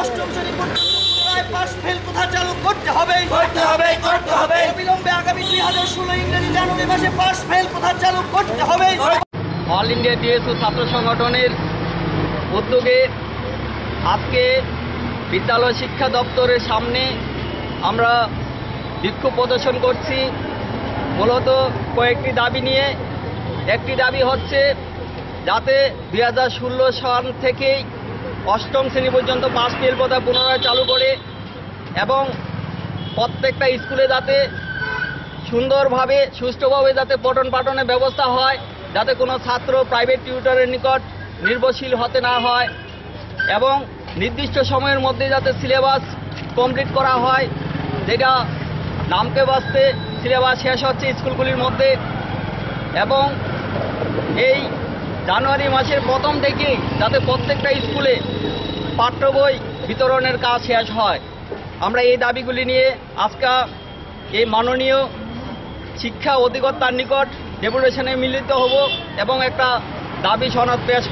অষ্টম শ্রেণী পর্যন্ত পুনরায় পাস ফেল প্রথা চালু করতে হবে। অবিলম্বে আগামী 2016 ইংরেজি জানুয়ারি মাসে পাস ফেল প্রথা চালু করতে হবে। অল ইন্ডিয়া ডিএসইউ ছাত্র সংগঠনের উদ্যোগে আজকে বিদ্যালয় শিক্ষা দপ্তরের সামনে আমরা বিক্ষোভ প্রদর্শন করছি। মূলত কয়েকটি দাবি নিয়ে। একটি দাবি হচ্ছে যাতে 2016 সাল থেকেই অষ্টম শ্রেণী পর্যন্ত পাস ফেল প্রথা পুনরায় চালু করে এবং প্রত্যেকটা স্কুলে যাতে সুন্দরভাবে সুষ্ঠুভাবে যাতে পঠন পাঠনের ব্যবস্থা হয়, যাতে কোনো ছাত্র প্রাইভেট টিউটরের নিকট নির্ভরশীল হতে না হয় এবং নির্দিষ্ট সময়ের মধ্যে যাতে সিলেবাস কমপ্লিট করা হয়, যেটা নামকে বাঁচতে সিলেবাস শেষ হচ্ছে স্কুলগুলির মধ্যে, এবং এই জানুয়ারি মাসের প্রথম থেকেই যাতে প্রত্যেকটা স্কুলে পাঠ্য বই বিতরণের কাজ শেষ হয়। আমরা এই দাবিগুলি নিয়ে আজকে এই মাননীয় শিক্ষা অধিকর্তার নিকট ডেপুটেশনে মিলিত হব এবং একটা দাবি সনদ পেশ